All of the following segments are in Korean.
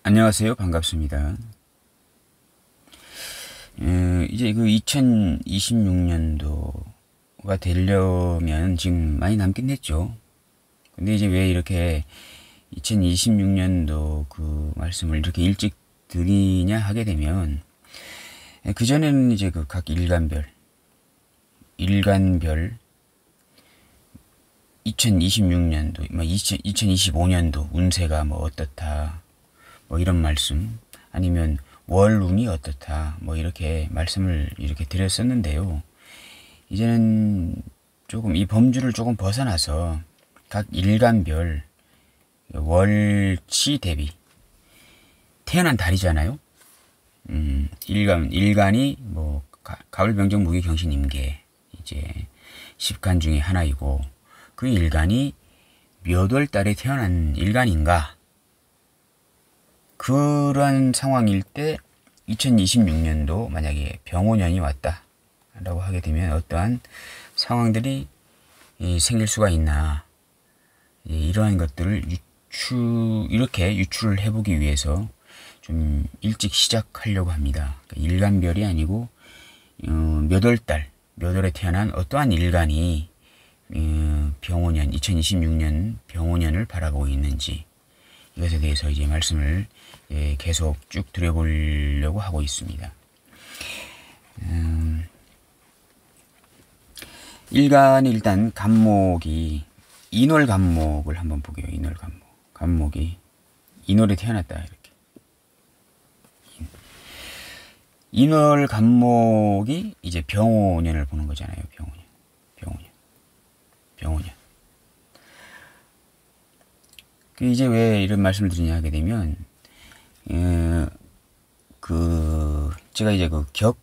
안녕하세요. 반갑습니다. 이제 그 2026년도가 되려면 지금 많이 남긴 했죠. 근데 이제 왜 이렇게 2026년도 그 말씀을 이렇게 일찍 드리냐 하게 되면, 그전에는 이제 그 각 일간별 2026년도, 2025년도 운세가 뭐 어떻다, 뭐 이런 말씀, 아니면 월운이 어떻다, 뭐 이렇게 말씀을 이렇게 드렸었는데요. 이제는 조금 이 범주를 조금 벗어나서 각 일간별 월치 대비, 태어난 달이잖아요. 일간이 뭐 가을 병정 무기 경신 임계, 이제 10간 중에 하나이고, 그 일간이 몇 월 달에 태어난 일간인가, 그런 상황일 때 2026년도 만약에 병오년이 왔다 라고 하게 되면 어떠한 상황들이 생길 수가 있나, 이러한 것들을 이렇게 유출을 해보기 위해서 좀 일찍 시작하려고 합니다. 그러니까 일간별이 아니고 몇 월에 태어난 어떠한 일간이 병오년, 2026년 병오년을 바라보고 있는지, 이것에 대해서 이제 말씀을 계속 쭉 드려보려고 하고 있습니다. 일간이 일단 간목이 인월간목을 한번 보게요. 간목이 인월에 태어났다, 이렇게. 인월간목이 이제 병오년을 보는 거잖아요. 병오년. 이제 왜 이런 말씀을 드리냐 하게 되면, 제가 이제 자평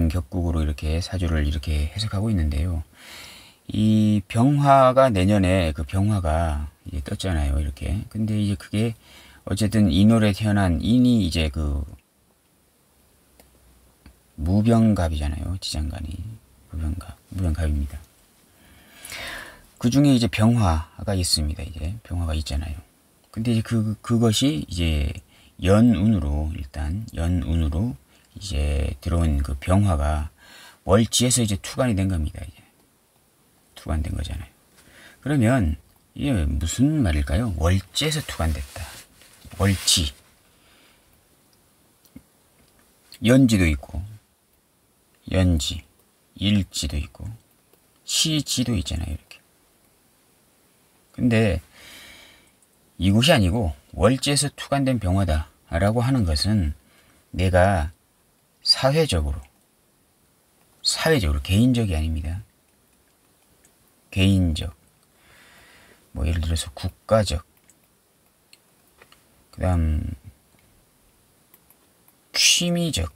격국으로 이렇게 사주를 이렇게 해석하고 있는데요. 이 병화가 내년에 그 병화가 이제 떴잖아요. 이렇게. 근데 이제 그게 어쨌든 인월에 태어난 인이 이제 그 무병갑이잖아요. 지장간이. 무병갑입니다. 그 중에 이제 병화가 있습니다. 이제 병화가 있잖아요. 근데 이제 그것이 이제 연운으로 이제 들어온 그 병화가 월지에서 이제 투관이 된 겁니다. 이제 투관된 거잖아요. 그러면 이게 무슨 말일까요? 월지에서 투관됐다. 월지. 연지도 있고, 연지, 일지도 있고, 시지도 있잖아요. 이렇게. 근데 이곳이 아니고 월지에서 투관된 병화다 라고 하는 것은 내가 사회적으로 개인적이 아닙니다. 개인적, 뭐 예를 들어서 국가적, 그 다음 취미적,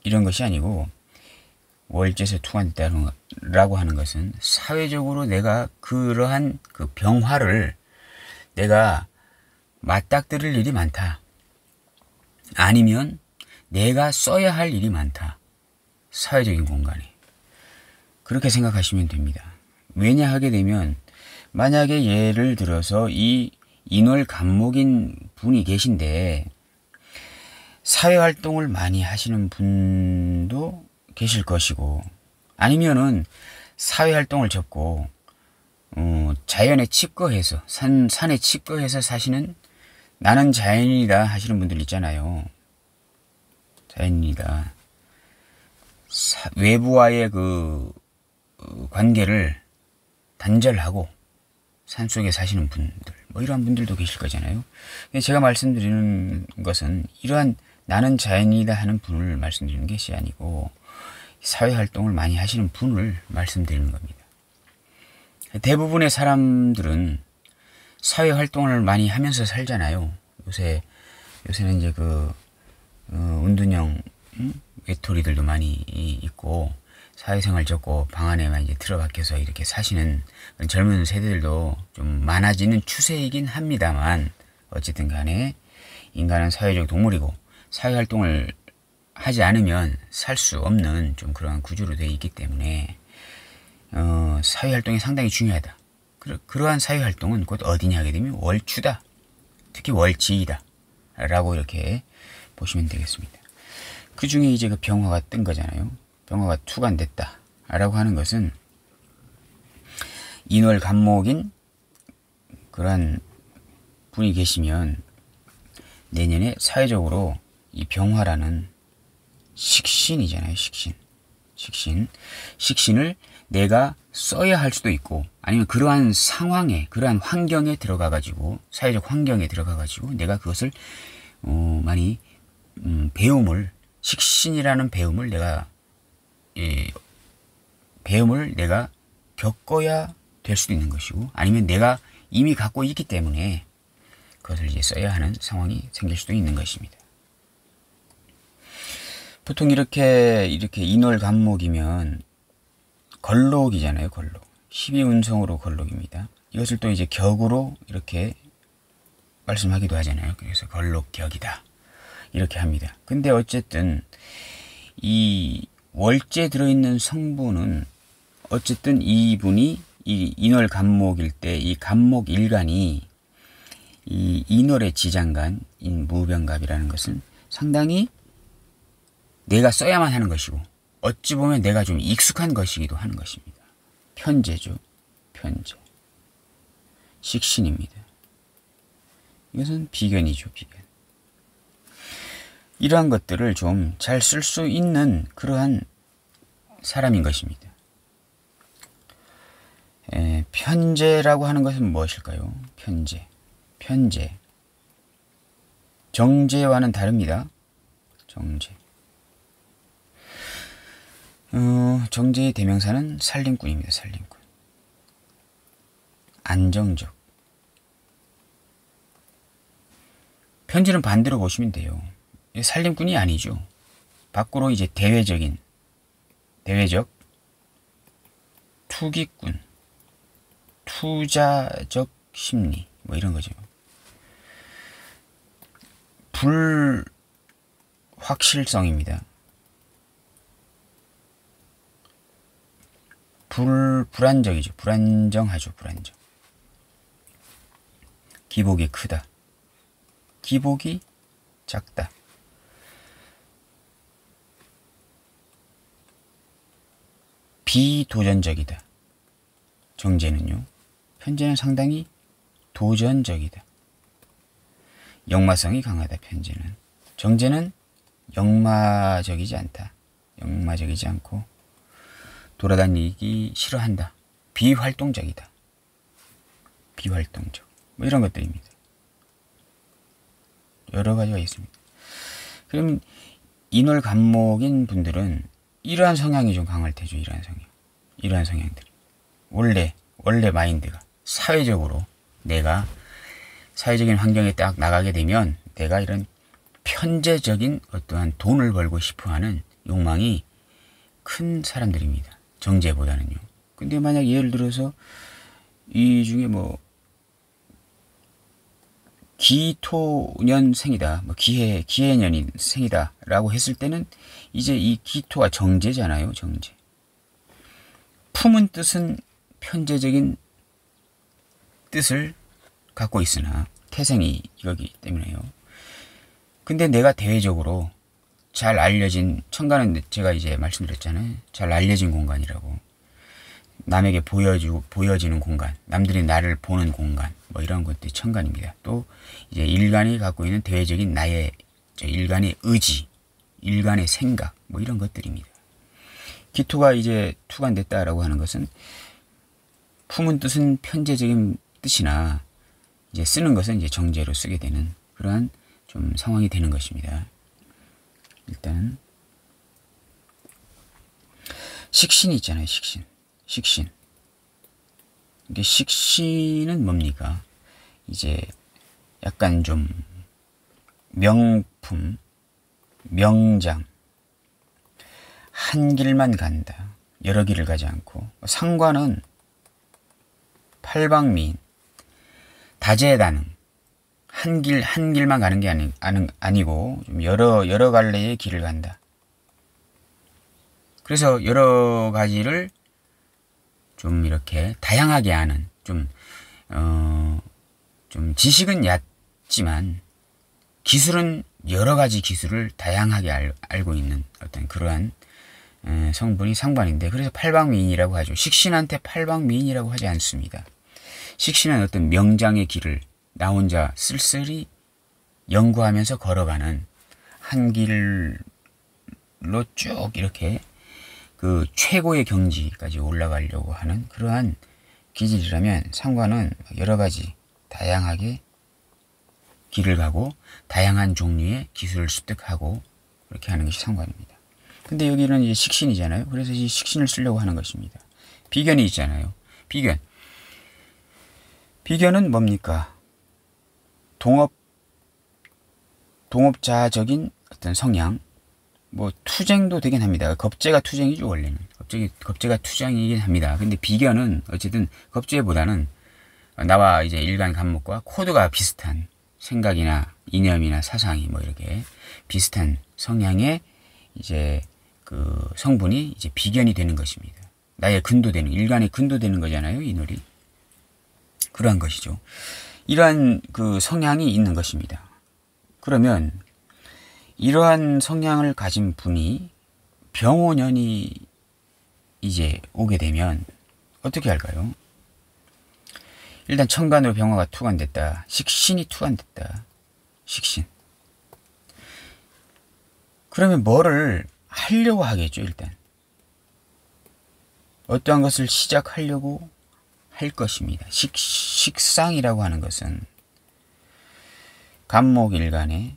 이런 것이 아니고, 월지에서 투관됐다라고 하는 것은 사회적으로 내가 그러한 그 병화를 내가 맞닥뜨릴 일이 많다. 아니면 내가 써야 할 일이 많다. 사회적인 공간에. 그렇게 생각하시면 됩니다. 왜냐 하게 되면, 만약에 예를 들어서 이 인월간목인 분이 계신데 사회활동을 많이 하시는 분도 계실 것이고, 아니면은 사회활동을 접고 자연에 칩거해서 산에 칩거해서 사시는, 나는 자연이다 하시는 분들 있잖아요. 자연이다. 외부와의 그 관계를 단절하고 산속에 사시는 분들, 뭐 이러한 분들도 계실 거잖아요. 제가 말씀드리는 것은 이러한 나는 자연이다 하는 분을 말씀드리는 것이 아니고, 사회활동을 많이 하시는 분을 말씀드리는 겁니다. 대부분의 사람들은 사회활동을 많이 하면서 살잖아요. 요새는 이제 운둔형 외톨이들도 많이 있고, 사회생활 접고 방 안에만 이제 틀어박혀서 이렇게 사시는 젊은 세대들도 좀 많아지는 추세이긴 합니다만, 어쨌든 간에 인간은 사회적 동물이고 사회활동을 하지 않으면 살 수 없는 좀 그러한 구조로 되어 있기 때문에 사회활동이 상당히 중요하다. 그러한 사회활동은 곧 어디냐 하게 되면 월추다. 특히 월지이다 라고 이렇게 보시면 되겠습니다. 그 중에 이제 그 병화가 뜬 거잖아요. 병화가 투관됐다 라고 하는 것은 인월 간목인 그런 분이 계시면 내년에 사회적으로 이 병화라는 식신이잖아요. 식신을 내가 써야 할 수도 있고 아니면 그러한 상황에 그러한 환경에 들어가 가지고 사회적 환경에 들어가 가지고 내가 그것을 많이 배움을 식신이라는 배움을 내가 겪어야 될 수도 있는 것이고 아니면 내가 이미 갖고 있기 때문에 그것을 이제 써야 하는 상황이 생길 수도 있는 것입니다. 보통 이렇게 인월 간목이면 걸록이잖아요. 걸록. 12운성으로 걸록입니다. 이것을 또 이제 격으로 이렇게 말씀하기도 하잖아요. 그래서 걸록격이다. 이렇게 합니다. 근데 어쨌든 이 월제 들어있는 성분은 어쨌든 이분이 이 인월 간목일 때 이 간목 일간이 이 인월의 지장간 인무병갑이라는 것은 상당히 내가 써야만 하는 것이고 어찌 보면 내가 좀 익숙한 것이기도 하는 것입니다. 편제죠. 편제. 식신입니다. 이것은 비견이죠. 비견. 이러한 것들을 좀 잘 쓸 수 있는 그러한 사람인 것입니다. 편제라고 하는 것은 무엇일까요? 편제. 정제와는 다릅니다. 정제의 대명사는 살림꾼입니다. 살림꾼. 안정적. 편제는 반대로 보시면 돼요. 살림꾼이 아니죠. 밖으로 이제 대외적 투기꾼, 투자적 심리 뭐 이런 거죠. 불확실성입니다. 불안정이죠. 불안정하죠. 불안정. 기복이 크다. 기복이 작다. 비도전적이다. 정제는요. 편제는 상당히 도전적이다. 역마성이 강하다. 편제는. 정제는 역마적이지 않다. 역마적이지 않고 돌아다니기 싫어한다. 비활동적이다. 비활동적. 뭐 이런 것들입니다. 여러 가지가 있습니다. 그러면 인월 간목인 분들은 이러한 성향이 좀 강할 테죠. 이러한 성향들이. 원래 마인드가 사회적으로 내가 사회적인 환경에 딱 나가게 되면 내가 이런 편제적인 어떠한 돈을 벌고 싶어 하는 욕망이 큰 사람들입니다. 정제보다는요. 근데 만약 예를 들어서 이 중에 뭐 기토년생이다, 뭐 기해년이 생이다 라고 했을 때는 이제 이 기토가 정제잖아요. 정제. 품은 뜻은 편제적인 뜻을 갖고 있으나 태생이 이거기 때문에요. 근데 내가 대외적으로 잘 알려진, 천간은 제가 이제 말씀드렸잖아요. 잘 알려진 공간이라고. 남에게 보여지는 공간, 남들이 나를 보는 공간, 뭐 이런 것들이 천간입니다. 또 이제 일간이 갖고 있는 대외적인 나의 일간의 의지, 일간의 생각, 뭐 이런 것들입니다. 기토가 이제 투관됐다라고 하는 것은 품은 뜻은 편제적인 뜻이나 이제 쓰는 것은 이제 정제로 쓰게 되는 그러한 좀 상황이 되는 것입니다. 일단 식신이 있잖아요. 식신. 이게 식신은 뭡니까? 이제 약간 좀 명품, 명장, 한 길만 간다. 여러 길을 가지 않고. 상관은 팔방미인, 다재다능, 한 길만 가는 게 아니고 좀 여러 갈래의 길을 간다. 그래서 여러 가지를 좀 이렇게 다양하게 아는 좀 지식은 같지만 기술은 여러 가지 기술을 다양하게 알고 있는 어떤 그러한 성분이 상관인데, 그래서 팔방미인이라고 하죠. 식신한테 팔방미인이라고 하지 않습니다. 식신은 어떤 명장의 길을 나 혼자 쓸쓸히 연구하면서 걸어가는 한 길로 쭉 이렇게 그 최고의 경지까지 올라가려고 하는 그러한 기질이라면, 상관은 여러 가지 다양하게 길을 가고 다양한 종류의 기술을 습득하고 그렇게 하는 것이 상관입니다. 근데 여기는 이제 식신이잖아요. 그래서 이 식신을 쓰려고 하는 것입니다. 비견이 있잖아요. 비견은 뭡니까? 동업자적인 어떤 성향, 뭐 투쟁도 되긴 합니다. 겁재가 투쟁이죠, 원래는. 겁재가 투쟁이긴 합니다. 근데 비견은 어쨌든 겁재보다는 나와 이제 일간 간목과 코드가 비슷한 생각이나 이념이나 사상이 뭐 이렇게 비슷한 성향의 이제 그 성분이 이제 비견이 되는 것입니다. 나의 근도되는, 일간의 근도되는 거잖아요, 인월이. 그러한 것이죠. 이러한 그 성향이 있는 것입니다. 그러면 이러한 성향을 가진 분이 병오년이 이제 오게 되면 어떻게 할까요? 일단 천간으로 병화가 투관됐다. 식신이 투관됐다. 식신. 그러면 뭐를 하려고 하겠죠, 일단. 어떠한 것을 시작하려고 할 것입니다. 식상이라고 하는 것은 간목일간의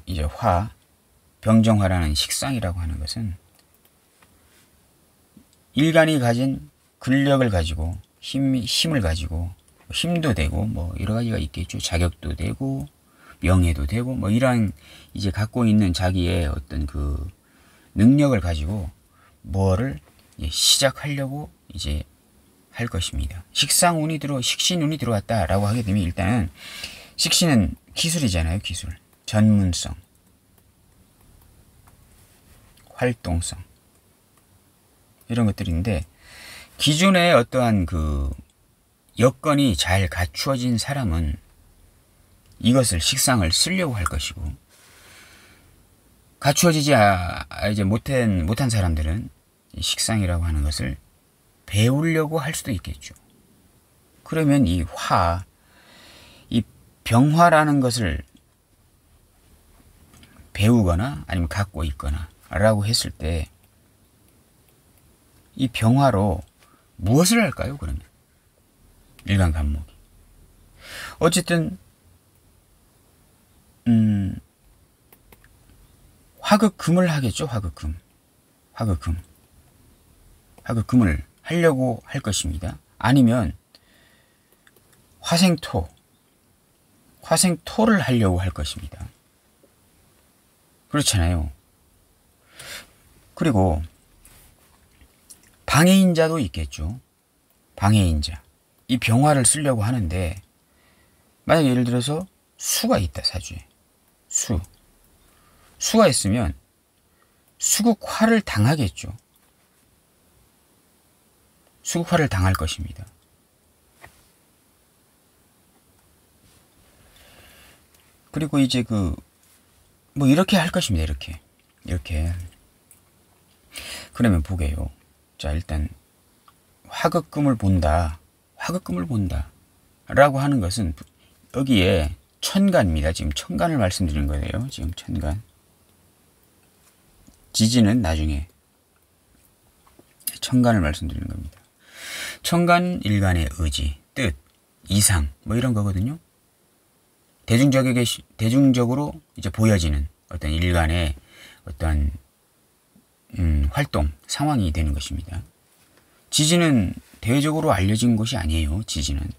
이제 병정화라는 식상이라고 하는 것은 일간이 가진 근력을 가지고 힘을 가지고 힘도 되고 뭐 여러 가지가 있겠죠. 자격도 되고 명예도 되고 뭐 이러한 이제 갖고 있는 자기의 어떤 그 능력을 가지고 뭐를 시작하려고 이제 할 것입니다. 식신운이 들어왔다라고 하게 되면 일단은 식신은 기술이잖아요. 기술. 전문성, 활동성 이런 것들인데, 기존에 어떠한 그 여건이 잘 갖추어진 사람은 이것을 식상을 쓰려고 할 것이고, 갖추어지지 이제 못한 사람들은 식상이라고 하는 것을 배우려고 할 수도 있겠죠. 그러면 이 병화라는 것을 배우거나 아니면 갖고 있거나 라고 했을 때 이 병화로 무엇을 할까요, 그러면? 일간 간목이. 어쨌든 화극금을 하겠죠. 화극금을 하려고 할 것입니다. 아니면 화생토를 하려고 할 것입니다. 그렇잖아요. 그리고 방해인자도 있겠죠. 방해인자. 이 병화를 쓰려고 하는데, 만약 예를 들어서 수가 있다, 사주에. 수가 있으면 수국화를 당하겠죠. 수국화를 당할 것입니다. 그리고 이제 뭐 이렇게 할 것입니다. 이렇게. 그러면 보게요. 자, 일단 화극금을 본다 라고 하는 것은 여기에 천간입니다. 지금 천간을 말씀드린 거예요. 지금 천간. 지지는 나중에 천간을 말씀드리는 겁니다. 천간 일간의 의지, 뜻, 이상 뭐 이런 거거든요. 대중적으로 이제 보여지는 어떤 일간의 어떤 활동, 상황이 되는 것입니다. 지지는 대외적으로 알려진 것이 아니에요. 지지는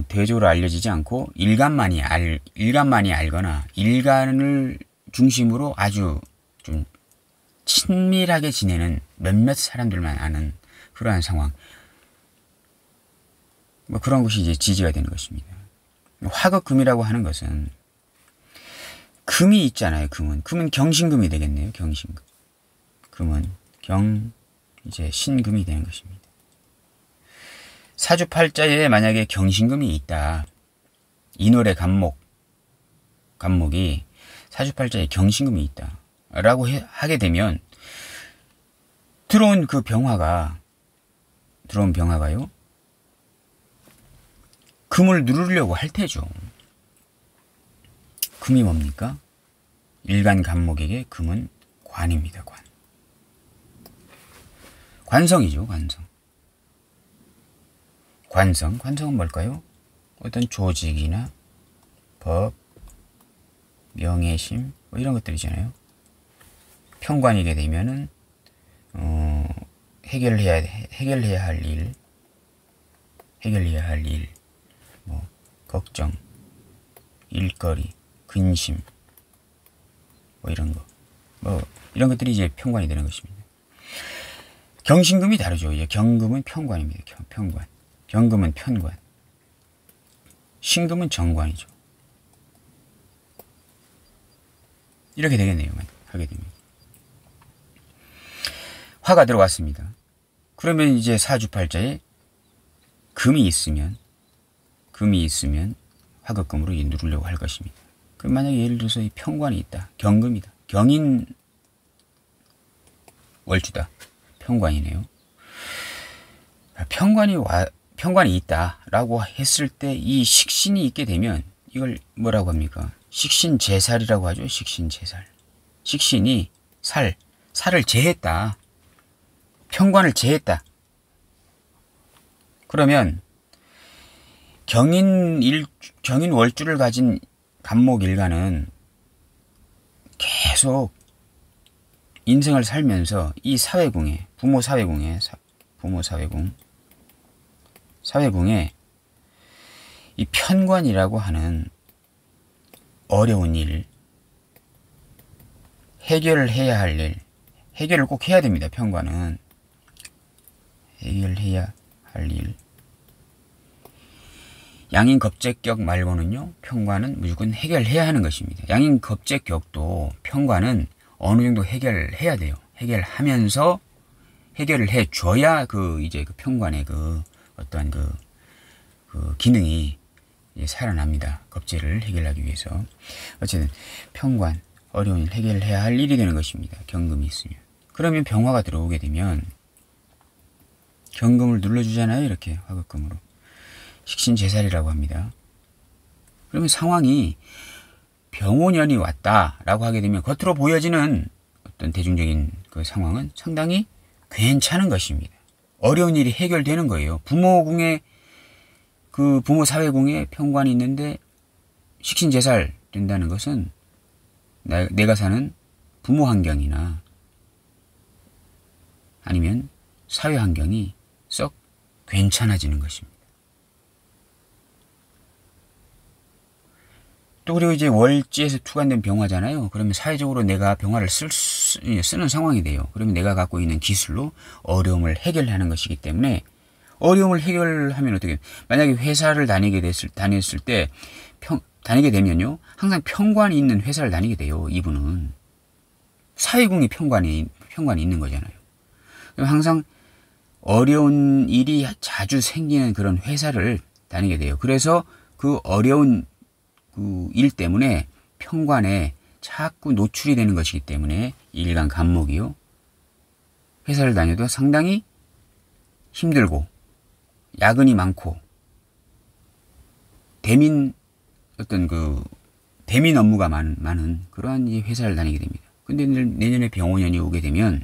대외적으로 알려지지 않고 일간만이 알거나 일간을 중심으로 아주 좀 친밀하게 지내는 몇몇 사람들만 아는 그러한 상황. 뭐 그런 것이 이제 지지가 되는 것입니다. 화극금이라고 하는 것은 금이 있잖아요. 금은 경신금이 되겠네요. 경신금. 금은 이제 신금이 되는 것입니다. 사주팔자에 만약에 경신금이 있다. 인월의 간목이 사주팔자에 경신금이 있다. 라고 하게 되면 들어온 병화가요. 금을 누르려고 할 테죠. 금이 뭡니까? 일간 간목에게 금은 관입니다. 관성이죠. 관성은 뭘까요? 어떤 조직이나 법, 명예심 뭐 이런 것들이잖아요. 편관이게 되면은 해결해야 할 일, 뭐 걱정, 일거리, 근심, 뭐 이런 것들이 이제 편관이 되는 것입니다. 경신금이 다르죠. 이제 경금은 편관입니다. 편관. 경금은 편관. 신금은 정관이죠. 이렇게 되겠네요. 하게 되면. 화가 들어왔습니다. 그러면 이제 사주팔자에 금이 있으면 화급금으로 누르려고 할 것입니다. 그럼 만약에 예를 들어서 이 편관이 있다. 경금이다. 경인 월주다. 편관이네요. 편관이 있다라고 했을 때 이 식신이 있게 되면 이걸 뭐라고 합니까? 식신제살이라고 하죠. 식신제살. 식신이 살을 제했다. 편관을 제했다. 그러면 경인 월주를 가진 간목 일간은 계속 인생을 살면서 이 부모 사회궁에 이 편관이라고 하는 어려운 일, 해결해야 할 일, 해결을 꼭 해야 됩니다. 편관은 해결해야 할 일. 양인겁재격 말고는요, 편관은 무조건 해결해야 하는 것입니다. 양인겁재격도 편관은 어느 정도 해결해야 돼요. 해결하면서 해결을 해줘야 이제 편관의 어떠한 기능이 살아납니다. 겁재를 해결하기 위해서. 어쨌든 편관, 어려운 일, 해결해야 할 일이 되는 것입니다. 경금이 있으면. 그러면 병화가 들어오게 되면 경금을 눌러주잖아요. 이렇게 화급금으로. 식신제살이라고 합니다. 그러면 상황이 병오년이 왔다라고 하게 되면 겉으로 보여지는 어떤 대중적인 상황은 상당히 괜찮은 것입니다. 어려운 일이 해결되는 거예요. 부모 사회궁에 편관이 있는데 식신제살 된다는 것은 내가 사는 부모 환경이나 아니면 사회 환경이 썩 괜찮아지는 것입니다. 또 그리고 이제 월지에서 투관된 병화잖아요. 그러면 사회적으로 내가 병화를 쓰는 상황이 돼요. 그러면 내가 갖고 있는 기술로 어려움을 해결하는 것이기 때문에 어려움을 해결하면 어떻게 만약에 회사를 다녔을 때 다니게 되면요. 항상 편관이 있는 회사를 다니게 돼요. 이분은 사회궁이 편관이 있는 거잖아요. 그럼 항상 어려운 일이 자주 생기는 그런 회사를 다니게 돼요. 그래서 그 어려운 일 때문에 편관에 자꾸 노출이 되는 것이기 때문에 일간 간목이요. 회사를 다녀도 상당히 힘들고 야근이 많고 대민 업무가 많은 그러한 회사를 다니게 됩니다. 근데 내년에 병오년이 오게 되면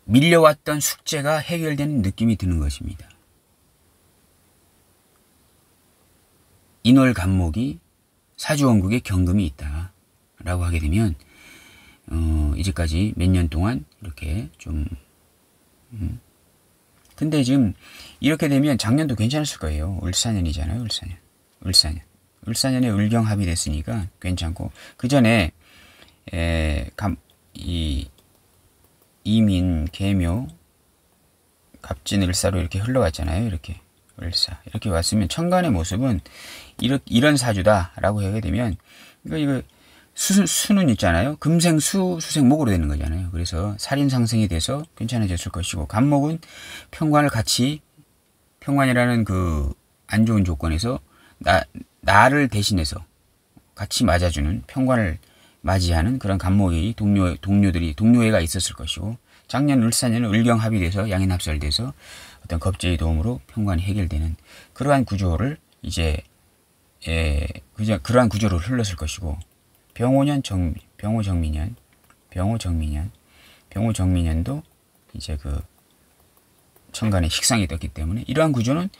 밀려왔던 숙제가 해결되는 느낌이 드는 것입니다. 인월 간목이 사주원국에 경금이 있다 라고 하게 되면 이제까지 몇 년 동안 이렇게 좀 근데 지금 이렇게 되면 작년도 괜찮았을 거예요. 을사년이잖아요. 을사년에 을경합이 됐으니까 괜찮고 그 전에 이민, 계묘, 갑진, 을사로 이렇게 흘러갔잖아요. 이렇게 을사 이렇게 왔으면 천간의 모습은 이런 사주다라고 하게 되면 이거 수는 있잖아요. 금생수, 수생목으로 되는 거잖아요. 그래서 살인상생이 돼서 괜찮아졌을 것이고, 간목은 평관을 같이, 평관이라는 그 안 좋은 조건에서 나를 대신해서 같이 맞아주는, 평관을 맞이하는 그런 간목이 동료애가 있었을 것이고, 작년 을사년은 을경합이 돼서 양인합설돼서 어떤 겁제의 도움으로 평관이 해결되는 그러한 구조를 이제 그러한 구조로 흘렀을 것이고, 병호정미년도 이제 그 천간에 식상이 떴기 때문에 이러한 구조는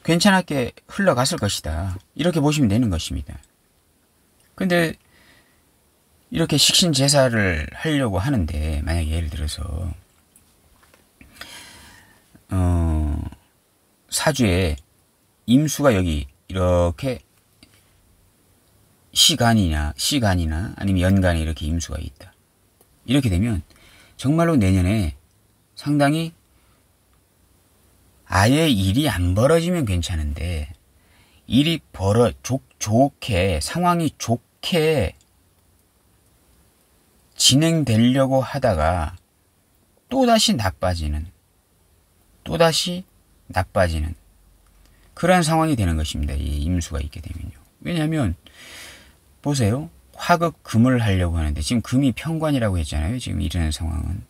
괜찮게 흘러갔을 것이다. 이렇게 보시면 되는 것입니다. 근데 이렇게 식신제사를 하려고 하는데, 만약에 예를 들어서 사주에 임수가 여기 이렇게 시간이나 아니면 연간에 이렇게 임수가 있다. 이렇게 되면 정말로 내년에 상당히 아예 일이 안 벌어지면 괜찮은데, 일이 좋게, 상황이 좋게 진행되려고 하다가 또다시 나빠지는 그런 상황이 되는 것입니다. 이 임수가 있게 되면요. 왜냐하면 보세요. 화극 금을 하려고 하는데 지금 금이 평관이라고 했잖아요. 지금 이러는 상황은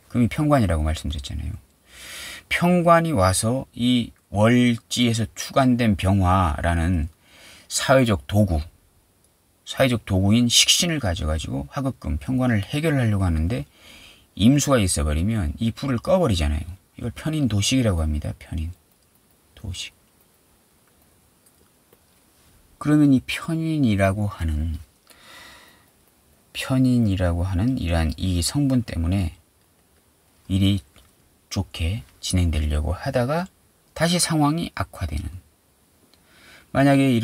금이 평관이라고 말씀드렸잖아요. 평관이 와서 이 월지에서 투간된 병화라는 사회적 도구인 식신을 가져가지고 화극금 평관을 해결하려고 하는데, 임수가 있어버리면 이 불을 꺼버리잖아요. 이걸 편인도식이라고 합니다. 편인도식. 그러면 이 편인이라고 하는 이러한 이 성분 때문에 일이 좋게 진행되려고 하다가 다시 상황이 악화되는, 만약에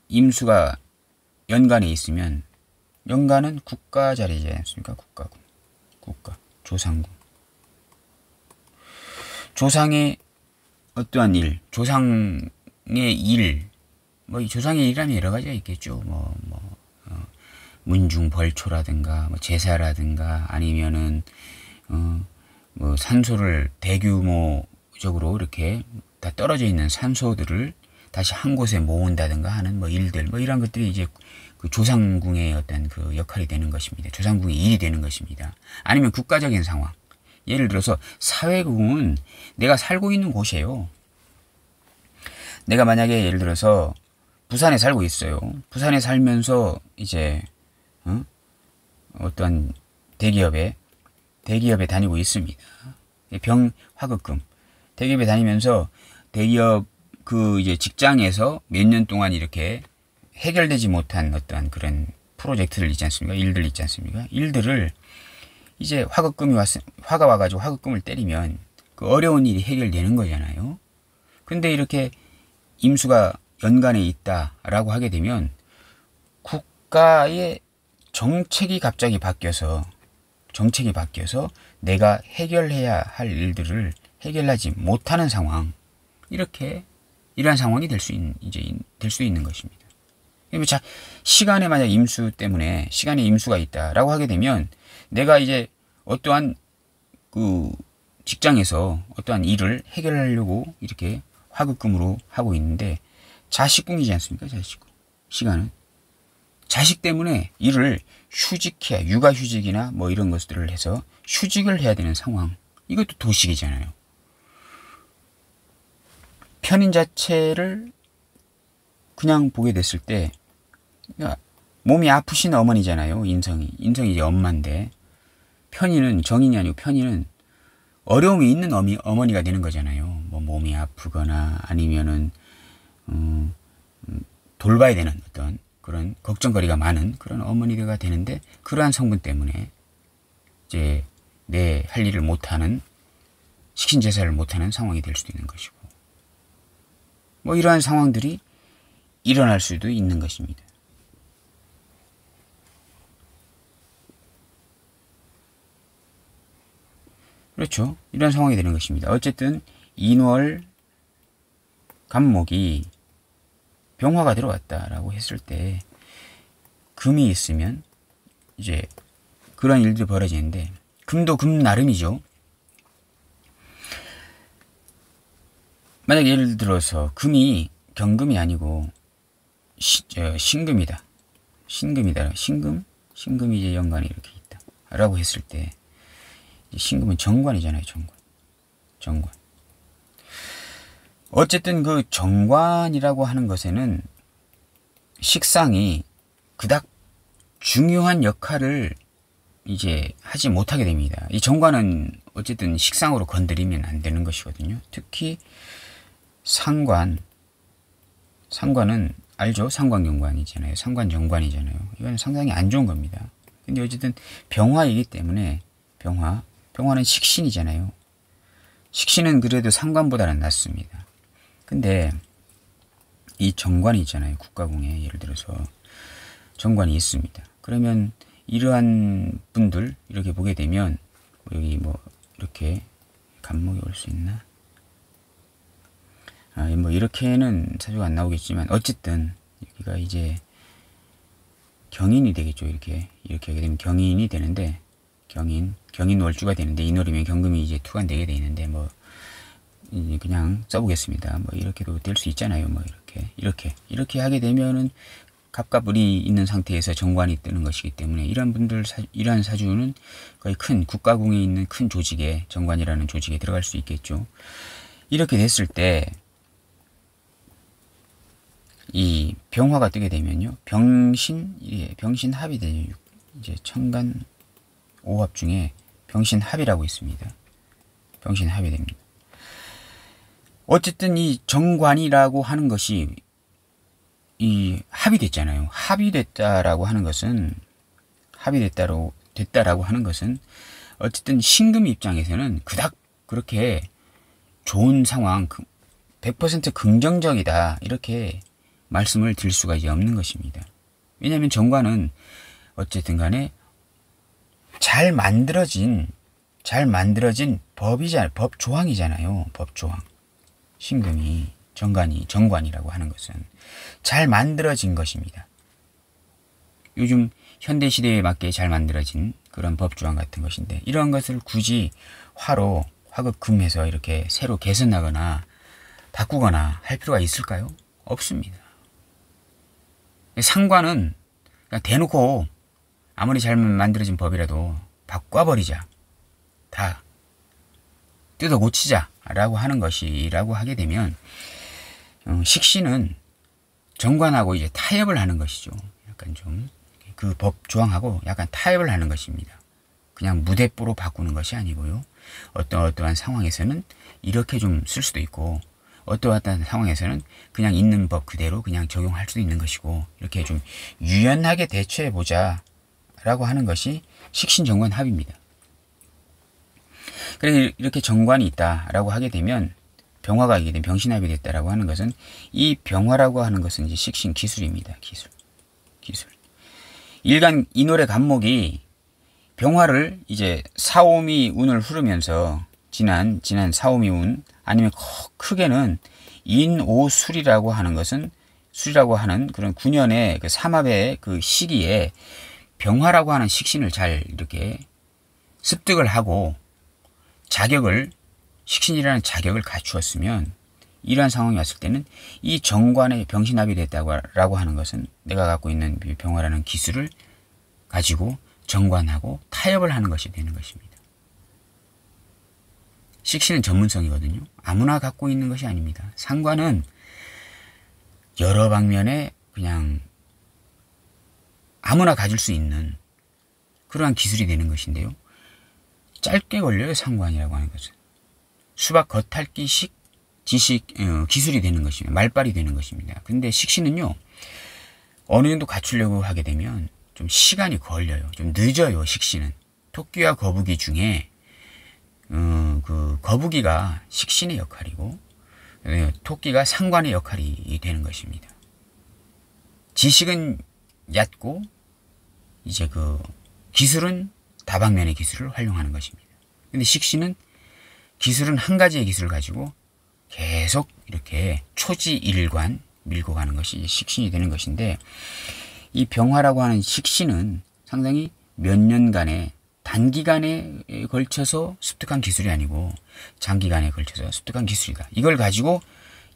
임수가 연간에 있으면, 연간은 국가 자리지 않습니까? 국가, 조상궁. 조상의 어떠한 일, 조상의 일, 이 조상의 일이라면 여러 가지가 있겠죠. 문중벌초라든가, 제사라든가, 아니면은, 산소를 대규모적으로 이렇게 다 떨어져 있는 산소들을 다시 한 곳에 모은다든가 하는 일들, 이런 것들이 이제 그 조상궁의 어떤 그 역할이 되는 것입니다. 조상궁의 일이 되는 것입니다. 아니면 국가적인 상황. 예를 들어서 사회궁은 내가 살고 있는 곳이에요. 내가 만약에 예를 들어서 부산에 살고 있어요. 부산에 살면서 이제 어떤 대기업에 다니고 있습니다. 화극금 대기업에 다니면서 대기업 그 이제 직장에서 몇 년 동안 이렇게 해결되지 못한 어떤 그런 프로젝트들 있지 않습니까? 일들 있지 않습니까? 일들을 이제 화가 와가지고 화극금을 때리면 그 어려운 일이 해결되는 거잖아요. 근데 이렇게 임수가 연간에 있다라고 하게 되면 국가의 정책이 갑자기 바뀌어서 내가 해결해야 할 일들을 해결하지 못하는 상황, 이러한 상황이 될 수 있는 것입니다. 자, 시간에 만약 임수 때문에 시간에 임수가 있다라고 하게 되면 내가 이제 어떠한 그 직장에서 어떠한 일을 해결하려고 이렇게 화극금으로 하고 있는데, 자식궁이지 않습니까? 자식궁. 시간은 자식 때문에 일을 휴직해야, 육아휴직이나 이런 것들을 해서 휴직을 해야 되는 상황. 이것도 도식이잖아요. 편인 자체를 그냥 보게 됐을 때 몸이 아프신 어머니잖아요. 인성이 이제 엄마인데, 편인은 정인이 아니고 편인은 어려움이 있는 어머니가 되는 거잖아요. 몸이 아프거나 아니면은 돌봐야 되는 어떤 그런 걱정거리가 많은 그런 어머니가 되는데, 그러한 성분 때문에 이제 내 할 일을 못하는, 식신제사를 못하는 상황이 될 수도 있는 것이고, 이러한 상황들이 일어날 수도 있는 것입니다. 그렇죠. 이런 상황이 되는 것입니다. 어쨌든 인월 간목이 병화가 들어왔다라고 했을 때 금이 있으면 이제 그런 일들이 벌어지는데, 금도 금 나름이죠. 만약 예를 들어서 금이 경금이 아니고 신금이다. 신금이 이제 연관이 이렇게 있다. 라고 했을 때, 신금은 정관이잖아요. 정관. 어쨌든 그 정관이라고 하는 것에는 식상이 그닥 중요한 역할을 이제 하지 못하게 됩니다. 이 정관은 어쨌든 식상으로 건드리면 안 되는 것이거든요. 특히 상관은 알죠? 상관경관이잖아요. 상관정관이잖아요. 이건 상당히 안 좋은 겁니다. 근데 어쨌든 병화이기 때문에 병화는 식신이잖아요. 식신은 그래도 상관보다는 낫습니다. 근데 이 정관이 있잖아요. 국가궁에 예를 들어서 정관이 있습니다. 그러면 이러한 분들 이렇게 보게 되면, 여기 뭐 이렇게 간목이 올 수 있나? 뭐 이렇게는 사주가 안 나오겠지만, 어쨌든 여기가 이제 경인이 되겠죠. 이렇게 하게 되면 경인이 되는데, 경인 월주가 되는데, 이 노리면 경금이 이제 투관되게 돼 있는데, 뭐 이제 그냥 써보겠습니다. 뭐 이렇게도 될 수 있잖아요. 뭐 이렇게 하게 되면은 갑갑을이 있는 상태에서 정관이 뜨는 것이기 때문에, 이러한 사주는 거의 큰 국가궁에 있는 큰 조직에, 정관이라는 조직에 들어갈 수 있겠죠. 이렇게 됐을 때 이 병화가 뜨게 되면요, 병신합이 되죠. 이제 천간 오합 중에 병신합이라고 있습니다. 병신합이 됩니다. 어쨌든 이 정관이라고 하는 것이 이 합이 됐잖아요. 합의됐다라고 하는 것은 어쨌든 신금 입장에서는 그닥 그렇게 좋은 상황, 100% 긍정적이다, 이렇게 말씀을 드릴 수가 이제 없는 것입니다. 왜냐하면 정관은 어쨌든 간에 잘 만들어진 법조항이잖아요. 법조항. 신금이 정관이라고 하는 것은 잘 만들어진 것입니다. 요즘 현대시대에 맞게 잘 만들어진 그런 법조항 같은 것인데, 이러한 것을 굳이 화급금해서 이렇게 새로 개선하거나 바꾸거나 할 필요가 있을까요? 없습니다. 상관은 그냥 대놓고 아무리 잘 만들어진 법이라도 바꿔버리자, 다 뜯어 고치자 라고 하는 것이라고 하게 되면, 식신은 정관하고 이제 타협을 하는 것이죠. 약간 좀 그 법 조항하고 약간 타협을 하는 것입니다. 그냥 무대뽀로 바꾸는 것이 아니고요. 어떠한 상황에서는 이렇게 좀 쓸 수도 있고, 어떠한 상황에서는 그냥 있는 법 그대로 그냥 적용할 수도 있는 것이고, 이렇게 좀 유연하게 대처해보자 라고 하는 것이 식신정관 합입니다. 그래서 이렇게 정관이 있다라고 하게 되면, 병화가 이게 된 병신합이 됐다라고 하는 것은, 이 병화라고 하는 것은 이제 식신 기술입니다. 기술. 일간 인월의 간목이 병화를 이제 사오미 운을 흐르면서 지난 사오미 운, 아니면 크게는 인오술이라고 하는 것은, 술이라고 하는 그런 9년의 그 삼합의 그 시기에 병화라고 하는 식신을 잘 이렇게 습득을 하고 식신이라는 자격을 갖추었으면, 이러한 상황이 왔을 때는 이 정관의 병신합이 됐다고 하는 것은 내가 갖고 있는 병화라는 기술을 가지고 정관하고 타협을 하는 것이 되는 것입니다. 식신은 전문성이거든요. 아무나 갖고 있는 것이 아닙니다. 상관은 여러 방면에 그냥 아무나 가질 수 있는 그러한 기술이 되는 것인데요. 짧게 걸려요. 상관이라고 하는 것은. 수박 겉핥기식 기술이 되는 것입니다. 말빨이 되는 것입니다. 근데 식신은요, 어느 정도 갖추려고 하게 되면 좀 시간이 걸려요. 좀 늦어요. 식신은. 토끼와 거북이 중에 그 거북이가 식신의 역할이고, 토끼가 상관의 역할이 되는 것입니다. 지식은 얕고 이제 그 기술은 다방면의 기술을 활용하는 것입니다. 근데 식신은 기술은 한 가지의 기술을 가지고 계속 이렇게 초지일관 밀고 가는 것이 식신이 되는 것인데, 이 병화라고 하는 식신은 상당히 몇 년간의 단기간에 걸쳐서 습득한 기술이 아니고 장기간에 걸쳐서 습득한 기술이다. 이걸 가지고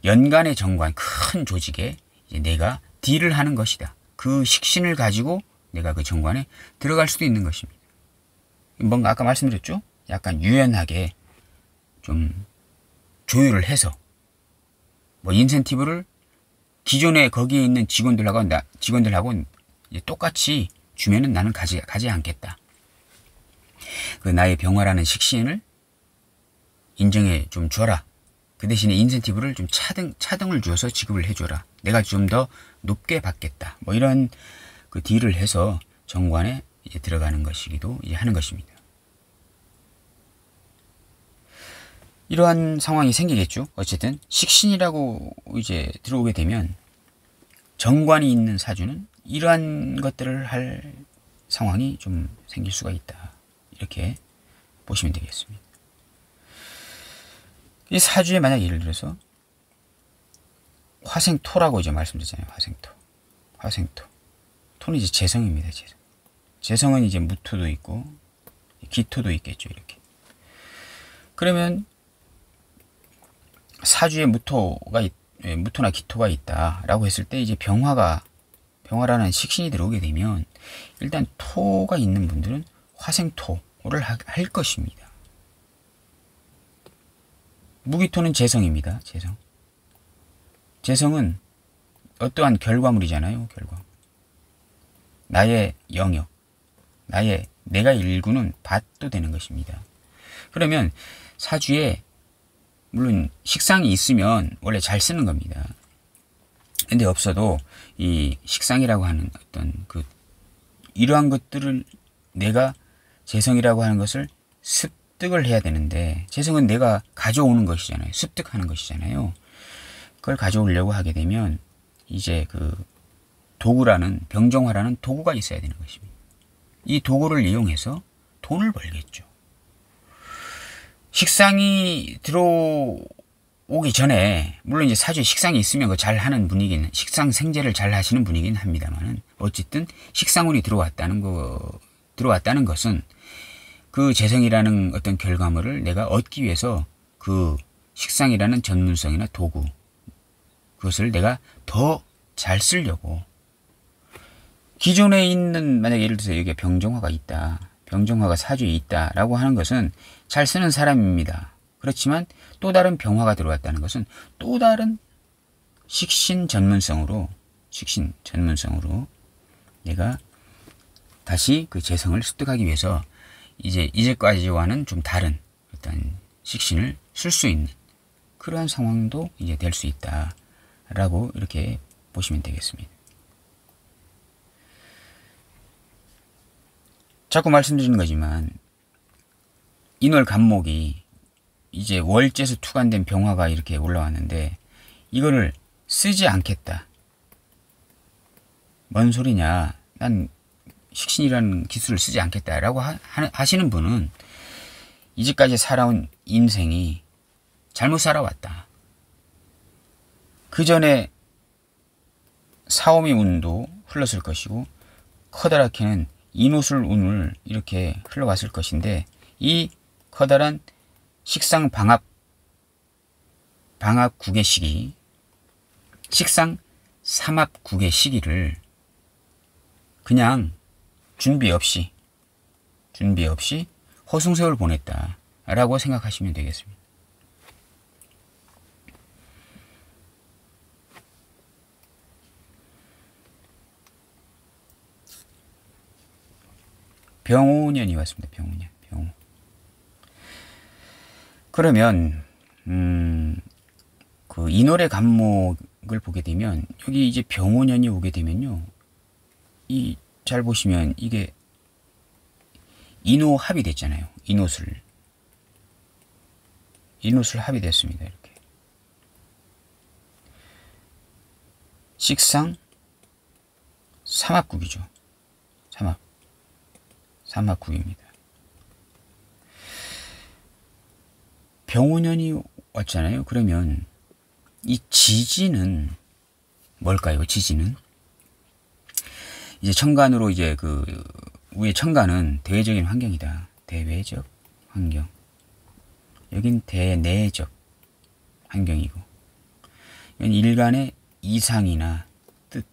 연간의 정관, 큰 조직에 이제 내가 딜을 하는 것이다. 그 식신을 가지고 내가 그 정관에 들어갈 수도 있는 것입니다. 뭔가 아까 말씀드렸죠? 약간 유연하게 좀 조율을 해서 뭐 인센티브를 기존에 거기에 있는 직원들하고 이제 똑같이 주면은 나는 가지 않겠다. 그 나의 병화라는 식신을 인정해 좀 줘라. 그 대신에 인센티브를 좀 차등을 줘서 지급을 해줘라. 내가 좀 더 높게 받겠다. 뭐 이런 그 딜을 해서 정관에 이제 들어가는 것이기도 이제 하는 것입니다. 이러한 상황이 생기겠죠. 어쨌든 식신이라고 이제 들어오게 되면 정관이 있는 사주는 이러한 것들을 할 상황이 좀 생길 수가 있다. 이렇게 보시면 되겠습니다. 이 사주에 만약 예를 들어서 화생토라고 이제 말씀드렸잖아요. 화생토. 토는 이제 재성입니다. 재성은 이제 무토도 있고 기토도 있겠죠. 이렇게. 그러면 사주에 무토나 기토가 있다라고 했을 때 이제 병화라는 식신이 들어오게 되면 일단 토가 있는 분들은 화생토를 할 것입니다. 무기토는 재성입니다. 재성은 어떠한 결과물이잖아요. 결과물. 나의 영역, 내가 일구는 밭도 되는 것입니다. 그러면 사주에 물론 식상이 있으면 원래 잘 쓰는 겁니다. 근데 없어도 이 식상이라고 하는 어떤 이러한 것들을 내가 재성이라고 하는 것을 습득을 해야 되는데 재성은 내가 가져오는 것이잖아요. 습득하는 것이잖아요. 그걸 가져오려고 하게 되면 이제 도구라는 병정화라는 도구가 있어야 되는 것입니다. 이 도구를 이용해서 돈을 벌겠죠. 식상이 들어오기 전에 물론 이제 사주에 식상이 있으면 잘 하는 분이긴 식상 생재를 잘 하시는 분이긴 합니다만은 어쨌든 식상운이 들어왔다는 것은 그 재성이라는 어떤 결과물을 내가 얻기 위해서 그 식상이라는 전문성이나 도구 그것을 내가 더 잘 쓰려고 기존에 있는 만약에 예를 들어서 여기에 병정화가 있다. 병정화가 사주에 있다라고 하는 것은 잘 쓰는 사람입니다. 그렇지만 또 다른 병화가 들어왔다는 것은 또 다른 식신 전문성으로 내가 다시 그 재성을 습득하기 위해서 이제까지와는 좀 다른 어떤 식신을 쓸 수 있는 그러한 상황도 이제 될 수 있다라고 이렇게 보시면 되겠습니다. 자꾸 말씀드리는 거지만 인월간목이 이제 월제에서 투관된 병화가 이렇게 올라왔는데 이거를 쓰지 않겠다. 뭔 소리냐. 난 식신이라는 기술을 쓰지 않겠다라고 하시는 분은 이제까지 살아온 인생이 잘못 살아왔다. 그 전에 사오미 운도 흘렀을 것이고 커다랗게는 인호술 운을 이렇게 흘러왔을 것인데 이 커다란 식상 방압 국의 시기, 식상 삼합 국의 시기를 그냥 준비 없이 허송세월 보냈다라고 생각하시면 되겠습니다. 병오년이 왔습니다. 병오. 그러면 그 인월의 간목을 보게 되면 여기 이제 병오년이 오게 되면요. 잘 보시면 이게 인호합이 됐잖아요. 인호술 합이 됐습니다. 이렇게 식상 삼합국이죠. 삼합국입니다. 병오년이 왔잖아요. 그러면 이 지지는 뭘까요? 지지는 이제 천간으로 이제 그 위에 천간은 대외적인 환경이다. 대외적 환경. 여긴 대내적 환경이고, 이건 일간의 이상이나 뜻,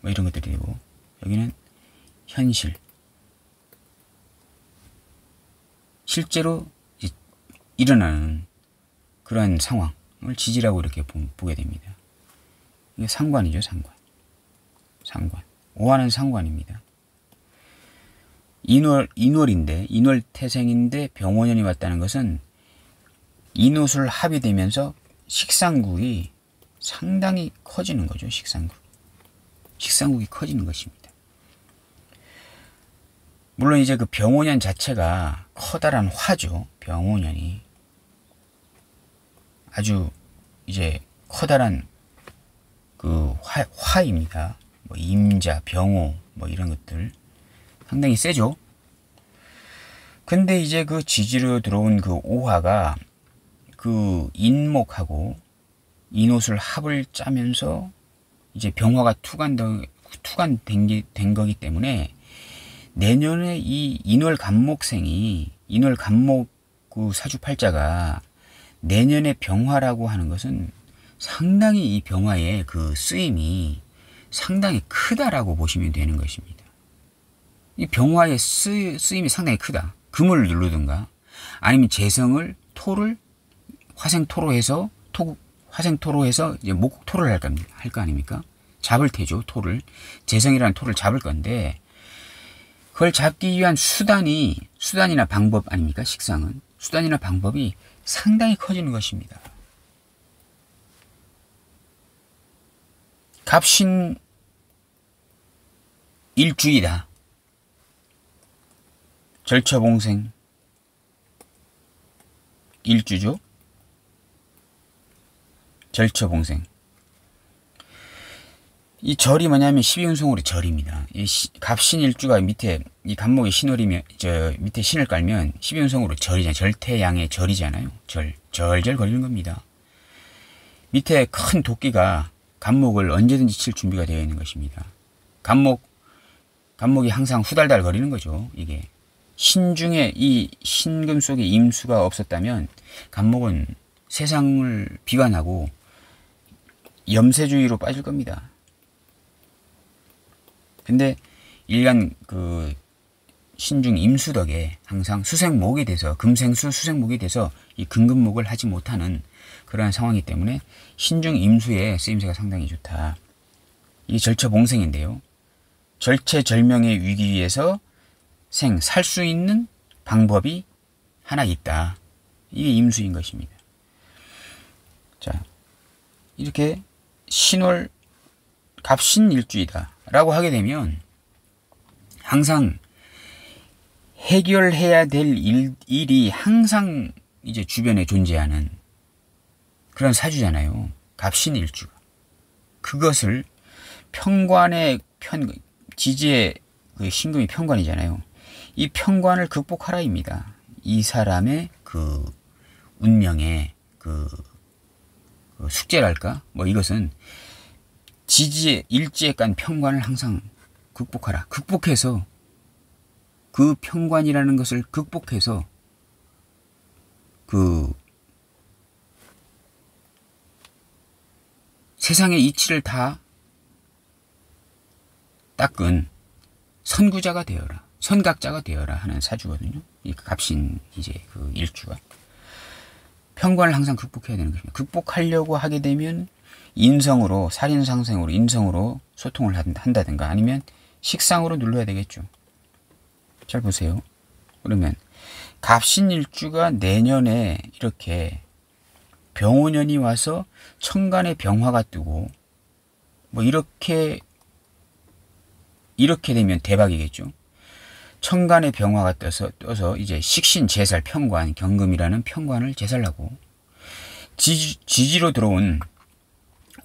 뭐 이런 것들이 되고, 여기는 현실. 실제로 일어나는 그런 상황을 지지라고 이렇게 보게 됩니다. 이게 상관이죠, 상관. 상관. 오화는 상관입니다. 인월인데, 인월태생인데 병원년이 왔다는 것은 인옷을 합이 되면서 식상국이 상당히 커지는 거죠, 식상국. 식상국이 커지는 것입니다. 물론 이제 그 병원년 자체가 커다란 화죠, 병원년이. 아주 이제 커다란 그 화입니다. 뭐 임자, 병호, 뭐 이런 것들. 상당히 세죠. 근데 이제 그 지지로 들어온 그 오화가 그 인목하고 인옷을 합을 짜면서 이제 병화가 투간된 거기 때문에 내년에 이 인월간목생이, 인월간목 그 사주팔자가 내년에 병화라고 하는 것은 상당히 이 병화의 그 쓰임이 상당히 크다라고 보시면 되는 것입니다. 이 병화의 쓰임이 상당히 크다. 금을 누르든가 아니면 재성을 토를 화생토로 해서 이제 목토를 할 거 아닙니까? 잡을 테죠, 토를. 재성이라는 토를 잡을 건데, 그걸 잡기 위한 수단이나 방법 아닙니까? 식상은 수단이나 방법이 상당히 커지는 것입니다. 갑신 일주이다. 절처봉생 일주죠. 절처봉생. 이 절이 뭐냐면 12운송으로 절입니다. 이 갑신일주가 밑에 이 간목이 신월이면 저 밑에 신을 깔면 12운송으로 절이잖아요. 절태양의 절이잖아요. 절절 거리는 겁니다. 밑에 큰 도끼가 간목을 언제든지 칠 준비가 되어 있는 것입니다. 간목이 항상 후달달 거리는 거죠. 이게 신중에 이 신금 속에 임수가 없었다면 간목은 세상을 비관하고 염세주의로 빠질 겁니다. 근데 일간 그 신중 임수 덕에 항상 수생목이 돼서 금생수 수생목이 돼서 이 금금목을 하지 못하는 그러한 상황이기 때문에 신중 임수의 쓰임새가 상당히 좋다. 이게 절처봉생인데요. 절체절명의 위기에서 살 수 있는 방법이 하나 있다. 이게 임수인 것입니다. 자, 이렇게 신월 갑신일주이다 라고 하게 되면 항상 해결해야 될 일이 항상 이제 주변에 존재하는 그런 사주잖아요. 갑신일주가. 그것을 지지의 그 신금이 편관이잖아요. 이 편관을 극복하라입니다. 이 사람의 그 운명의 그 숙제랄까? 뭐 이것은 지지의 일지에 깐 편관을 항상 극복하라. 극복해서 그 편관이라는 것을 극복해서 그 세상의 이치를 다 닦은 선구자가 되어라. 선각자가 되어라 하는 사주거든요. 이 갑신 이제 그 일주가. 편관을 항상 극복해야 되는 것입니다. 극복하려고 하게 되면 인성으로, 살인상생으로, 인성으로 소통을 한다든가 아니면 식상으로 눌러야 되겠죠. 잘 보세요. 그러면 갑신일주가 내년에 이렇게 병오년이 와서 천간에 병화가 뜨고 뭐 이렇게 되면 대박이겠죠. 천간에 병화가 떠서 이제 식신 제살 편관 경금이라는 편관을 제살하고 지지로 들어온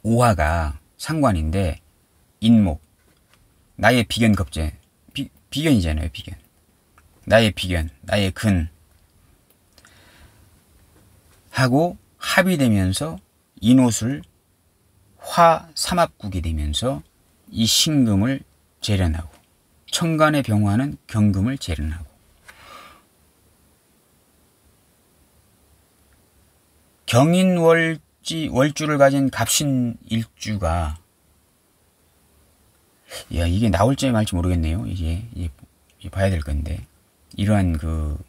오화가 상관인데 인목 나의 비견 겁재 비견이잖아요. 비견 나의 비견 나의 근 하고 합이 되면서 인옷을 화 삼합국이 되면서 이 신금을 재련하고 천간의 병화는 경금을 재련하고 월주를 가진 갑신일주가 야 이게 나올지 말지 모르겠네요. 이제 봐야 될 건데 이러한 그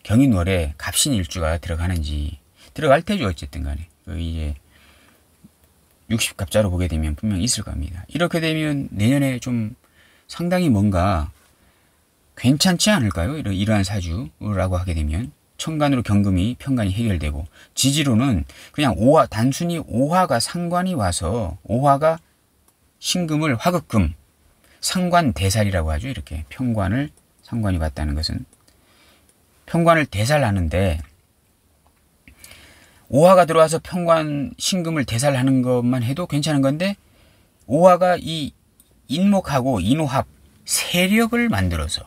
경인월에 갑신일주가 들어가는지 들어갈 테죠. 어쨌든 간에 이제 60갑자로 보게 되면 분명 있을 겁니다. 이렇게 되면 내년에 좀 상당히 뭔가 괜찮지 않을까요? 이러한 사주라고 하게 되면 천간으로 경금이 편간이 해결되고 지지로는 그냥 단순히 오화가 상관이 와서 오화가 신금을 화극금 상관대살이라고 하죠. 이렇게 편관을 상관이 왔다는 것은 편관을 대살하는데 오화가 들어와서 편관 신금을 대살하는 것만 해도 괜찮은 건데 오화가 이 인목하고 인호합 세력을 만들어서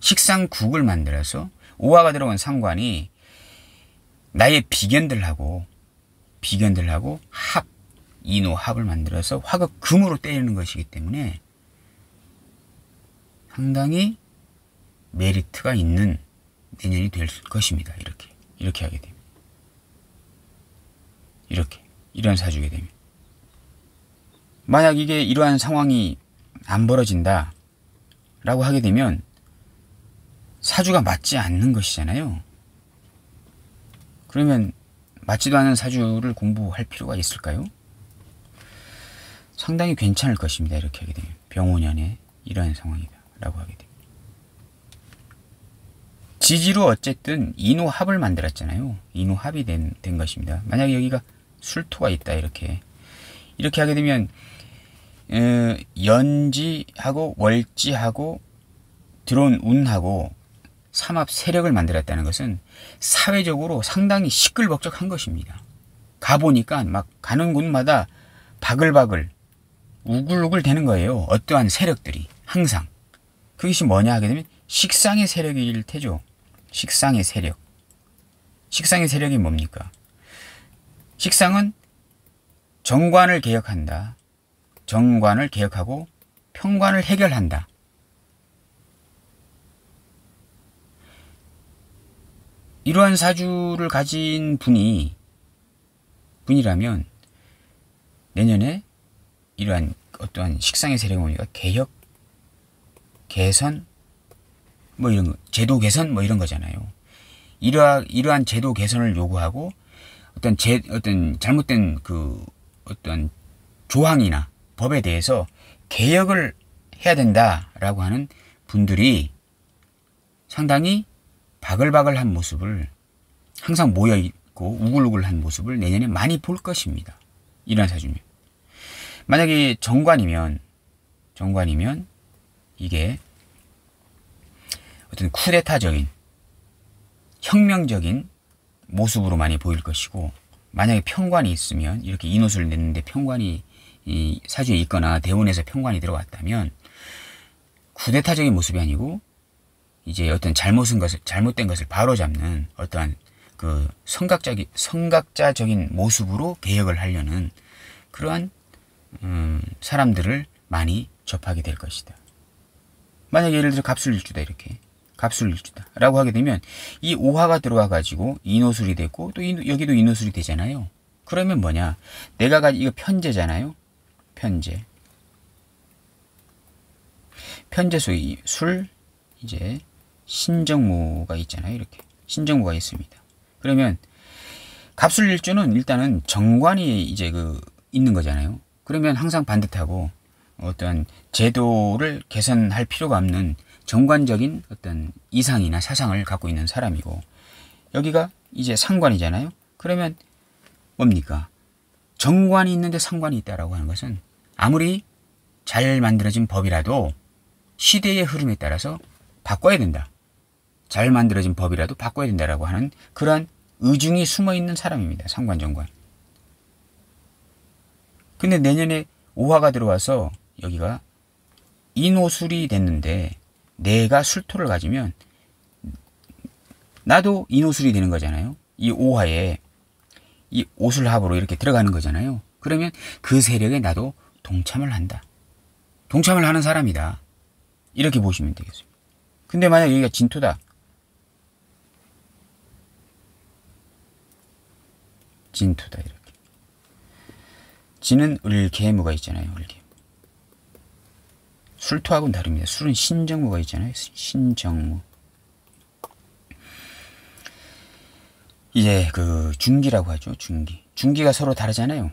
식상국을 만들어서 오화가 들어온 상관이 나의 비견들하고 인호합을 만들어서 화극금으로 때리는 것이기 때문에 상당히 메리트가 있는 내년이 될 것입니다. 이렇게 하게 되면 이런 사주게 되면 만약 이게 이러한 상황이 안 벌어진다 라고 하게 되면 사주가 맞지 않는 것이잖아요. 그러면 맞지도 않은 사주를 공부할 필요가 있을까요? 상당히 괜찮을 것입니다. 이렇게 하게 되면 병오년에 이러한 상황이다 라고 하게 되면 지지로 어쨌든 인호합을 만들었잖아요. 인호합이 된 것입니다. 만약에 여기가 술토가 있다 이렇게 하게 되면 연지하고 월지하고 들어온 운하고 삼합 세력을 만들었다는 것은 사회적으로 상당히 시끌벅적한 것입니다. 가보니까 막 가는 곳마다 바글바글 우글우글 되는 거예요. 어떠한 세력들이 항상. 그것이 뭐냐 하게 되면 식상의 세력일 테죠. 식상의 세력. 식상의 세력이 뭡니까? 식상은 정관을 개혁한다. 정관을 개혁하고 편관을 해결한다. 이러한 사주를 가진 분이라면 내년에 이러한 어떠한 식상의 세력이 뭡니까? 개혁, 개선, 뭐 이런 거, 제도 개선 뭐 이런 거잖아요. 이러한 제도 개선을 요구하고 어떤 잘못된 어떤 조항이나 법에 대해서 개혁을 해야 된다라고 하는 분들이 상당히 바글바글한 모습을 항상 모여있고 우글우글한 모습을 내년에 많이 볼 것입니다. 이런 사주면. 만약에 정관이면 이게 어떤 쿠데타적인 혁명적인 모습으로 많이 보일 것이고 만약에 편관이 있으면 이렇게 인호수를 냈는데 편관이 이 사주에 있거나 대운에서 편관이 들어왔다면 쿠데타적인 모습이 아니고 이제 어떤 잘못된 것을 바로잡는 어떠한 그 성각자적인 모습으로 개혁을 하려는 그러한 사람들을 많이 접하게 될 것이다. 만약에 예를 들어 갑술일주다 이렇게 갑술일주다라고 하게 되면 이 오화가 들어와 가지고 인호술이 되고 또 여기도 인호술이 되잖아요. 그러면 뭐냐? 내가 이거 편제잖아요. 편제 속에 술 이제 신정무가 있잖아요. 이렇게 신정무가 있습니다. 그러면 갑술일주는 일단은 정관이 이제 있는 거잖아요. 그러면 항상 반듯하고 어떤 제도를 개선할 필요가 없는 정관적인 어떤 이상이나 사상을 갖고 있는 사람이고 여기가 이제 상관이잖아요. 그러면 뭡니까? 정관이 있는데 상관이 있다라고 하는 것은 아무리 잘 만들어진 법이라도 시대의 흐름에 따라서 바꿔야 된다. 잘 만들어진 법이라도 바꿔야 된다라고 하는 그러한 의중이 숨어있는 사람입니다. 상관, 정관. 근데 내년에 오화가 들어와서 여기가 인호술이 됐는데 내가 술토를 가지면 나도 인호술이 되는 거잖아요. 이 오화에 이 오술합으로 이렇게 들어가는 거잖아요. 그러면 그 세력에 나도 동참을 한다. 동참을 하는 사람이다. 이렇게 보시면 되겠습니다. 근데 만약 여기가 진토다. 진토다 이렇게. 진은 을개무가 있잖아요. 을개무. 술토하고는 다릅니다. 술은 신정무가 있잖아요. 신정무. 이제 그 중기라고 하죠. 중기. 중기가 서로 다르잖아요.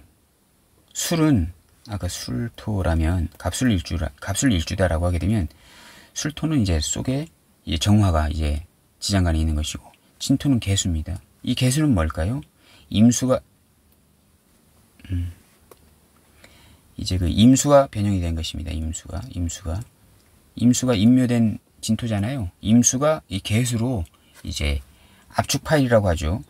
술은 아까 술토라면 갑술일주다라고 하게 되면 술토는 이제 속에 이제 정화가 이제 지장간에 있는 것이고 진토는 개수입니다. 이 개수는 뭘까요? 임수가 이제 그 임수가 변형이 된 것입니다. 임수가 임묘된 진토잖아요. 임수가 이 개수로 이제 압축 파일이라고 하죠.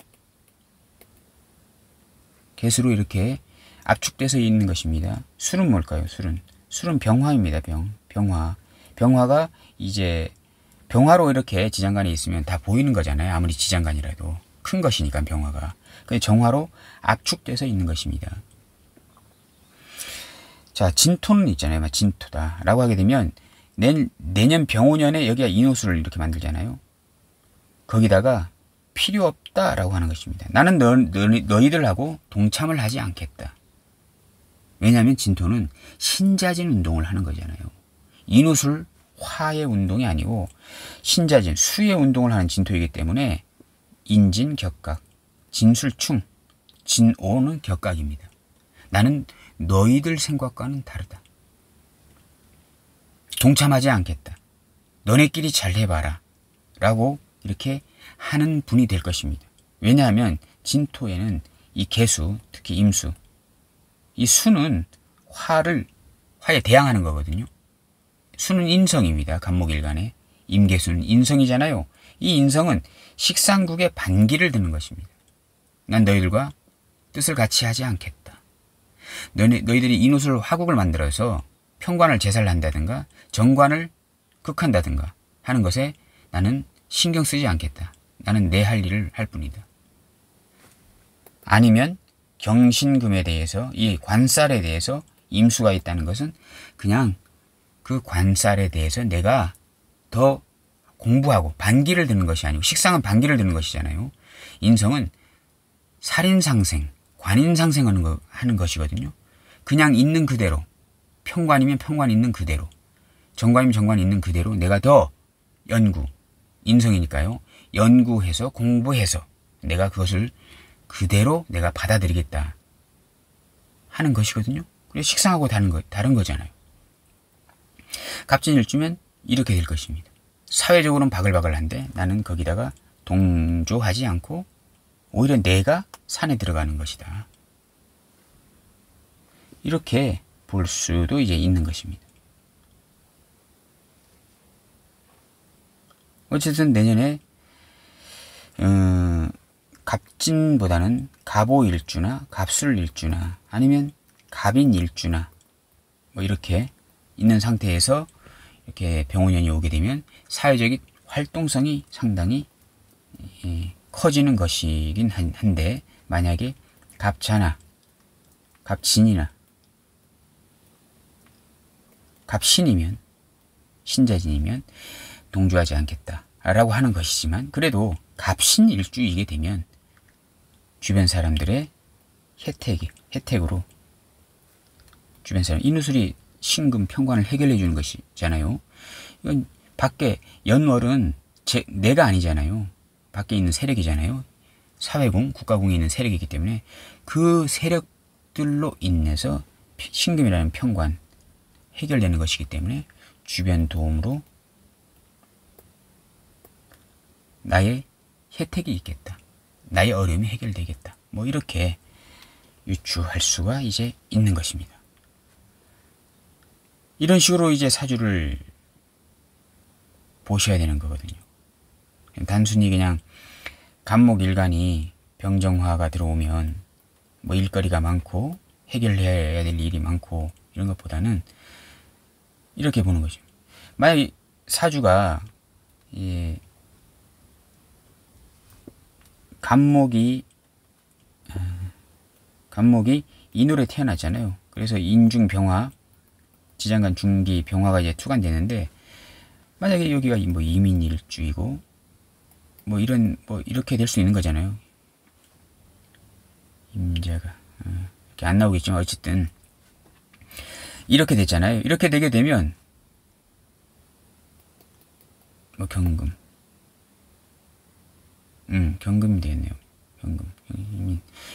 개수로 이렇게 압축돼서 있는 것입니다. 술은 뭘까요? 술은 병화입니다. 병화가 이제 병화로 이렇게 지장간에 있으면 다 보이는 거잖아요. 아무리 지장간이라도 큰 것이니까 병화가. 그 정화로 압축돼서 있는 것입니다. 자, 진토는 있잖아요. 진토다라고 하게 되면 내년 병오년에 여기가 인호수를 이렇게 만들잖아요. 거기다가 필요 없다라고 하는 것입니다. 나는 너희들하고 동참을 하지 않겠다. 왜냐하면 진토는 신자진 운동을 하는 거잖아요. 인후술 화의 운동이 아니고 신자진 수의 운동을 하는 진토이기 때문에 인진 격각, 진술충, 진오는 격각입니다. 나는 너희들 생각과는 다르다. 동참하지 않겠다. 너네끼리 잘 해봐라. 라고 이렇게 하는 분이 될 것입니다. 왜냐하면 진토에는 이 개수, 특히 임수, 이 수는 화에 대항하는 거거든요. 수는 인성입니다. 간목일간에. 임계수는 인성이잖아요. 이 인성은 식상국의 반기를 드는 것입니다. 난 너희들과 뜻을 같이 하지 않겠다. 너희들이 인후술 화국을 만들어서 평관을 제살한다든가 정관을 극한다든가 하는 것에 나는 신경 쓰지 않겠다. 나는 내 할 일을 할 뿐이다. 아니면 경신금에 대해서 이 관살에 대해서 임수가 있다는 것은 그냥 그 관살에 대해서 내가 더 공부하고 반기를 드는 것이 아니고 식상은 반기를 드는 것이잖아요. 인성은 살인상생, 관인상생하는 하는 것이거든요. 그냥 있는 그대로 평관이면 평관 있는 그대로 정관이면 정관 있는 그대로 내가 더 연구, 인성이니까요. 연구해서 공부해서 내가 그것을 그대로 내가 받아들이겠다 하는 것이거든요. 그래서 식상하고 다른 거잖아요. 갑진일주면 이렇게 될 것입니다. 사회적으로는 바글바글한데 나는 거기다가 동조하지 않고 오히려 내가 산에 들어가는 것이다. 이렇게 볼 수도 이제 있는 것입니다. 어쨌든 내년에 갑진보다는 갑오일주나 갑술일주나 아니면 갑인일주나 뭐 이렇게 있는 상태에서 이렇게 병오년이 오게 되면 사회적인 활동성이 상당히 커지는 것이긴 한데 만약에 갑자나 갑진이나 갑신이면 신자진이면 동조하지 않겠다라고 하는 것이지만 그래도 갑신일주이게 되면 주변 사람들의 혜택으로 주변 사람 인후술이 신금 평관을 해결해 주는 것이잖아요. 이건 밖에 연월은 내가 아니잖아요. 밖에 있는 세력이잖아요. 사회궁, 국가궁에 있는 세력이기 때문에 그 세력들로 인해서 신금이라는 평관 해결되는 것이기 때문에 주변 도움으로 나의 혜택이 있겠다. 나의 어려움이 해결되겠다. 뭐 이렇게 유추할 수가 이제 있는 것입니다. 이런 식으로 이제 사주를 보셔야 되는 거거든요. 단순히 그냥 간목일간이 병정화가 들어오면 뭐 일거리가 많고 해결해야 될 일이 많고 이런 것보다는 이렇게 보는 거죠. 만약 사주가 간목이 인월에 태어났잖아요. 그래서 인중병화, 지장간 중기 병화가 이제 투관되는데, 만약에 여기가 뭐 이민일주이고 뭐 이런 뭐 이렇게 될 수 있는 거잖아요. 임자가 이렇게 안 나오겠지만 어쨌든 이렇게 됐잖아요. 이렇게 되게 되면 뭐 경금, 경금이 되겠네요. 경금,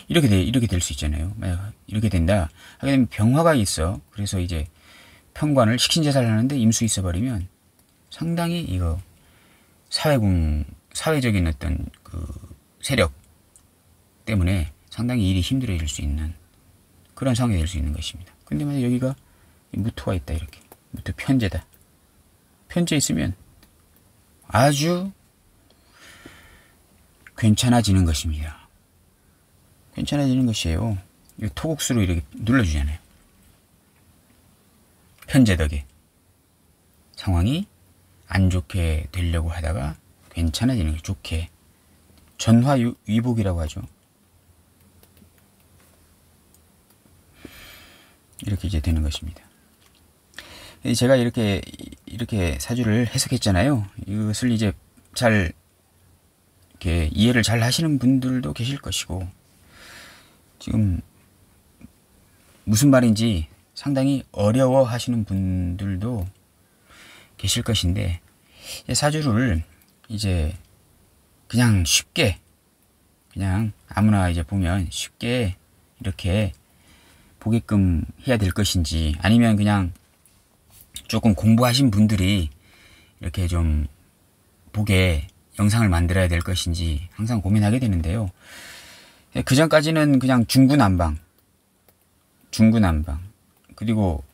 이렇게 될 수 있잖아요. 만약 이렇게 된다 하게 되면 병화가 있어. 그래서 이제 편관을 식신제사를 하는데 임수 있어 버리면 상당히 이거 사회적인 어떤 그 세력 때문에 상당히 일이 힘들어질 수 있는 그런 상황이 될 수 있는 것입니다. 근데 만약 여기가 무토가 있다, 이렇게 무토 편제다. 편제 있으면 아주 괜찮아지는 것입니다. 괜찮아지는 것이에요. 이 토국수로 이렇게 눌러주잖아요. 편제 덕에 상황이 안 좋게 되려고 하다가 괜찮아지는 게 좋게, 전화위복이라고 하죠. 이렇게 이제 되는 것입니다. 제가 이렇게 사주를 해석했잖아요. 이것을 이제 잘 이렇게 이해를 잘 하시는 분들도 계실 것이고, 지금 무슨 말인지 상당히 어려워 하시는 분들도 계실 것인데, 사주를 이제 그냥 쉽게, 그냥 아무나 이제 보면 쉽게 이렇게 보게끔 해야 될 것인지, 아니면 그냥 조금 공부하신 분들이 이렇게 좀 보게 영상을 만들어야 될 것인지 항상 고민하게 되는데요. 그 전까지는 그냥 중구난방, 그리고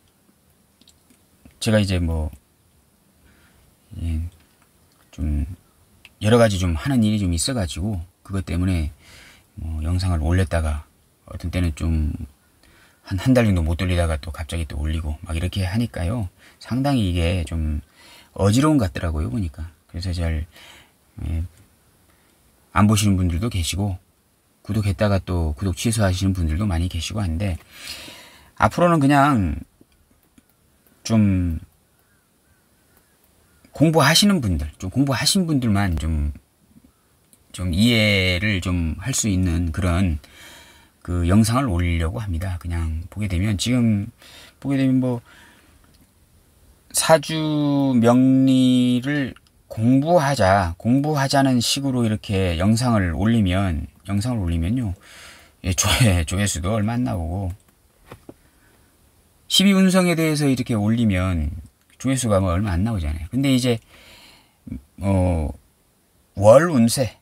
제가 이제 뭐 좀 여러 가지 좀 하는 일이 좀 있어가지고 그것 때문에 뭐 영상을 올렸다가 어떤 때는 좀 한 달 정도 못 돌리다가 또 갑자기 또 올리고 막 이렇게 하니까요. 상당히 이게 좀 어지러운 것 같더라고요, 보니까. 그래서 잘 안 보시는 분들도 계시고, 구독했다가 또 구독 취소하시는 분들도 많이 계시고 한데, 앞으로는 그냥 좀 공부하시는 분들, 좀 공부하신 분들만 좀 이해를 좀 할 수 있는 그런 그 영상을 올리려고 합니다. 그냥 보게 되면, 지금 보게 되면 뭐 사주 명리를 공부하자는 식으로 이렇게 영상을 올리면요, 조회수도 얼마 안 나오고, 12운성에 대해서 이렇게 올리면 조회수가 뭐 얼마 안 나오잖아요. 근데 이제 월운세,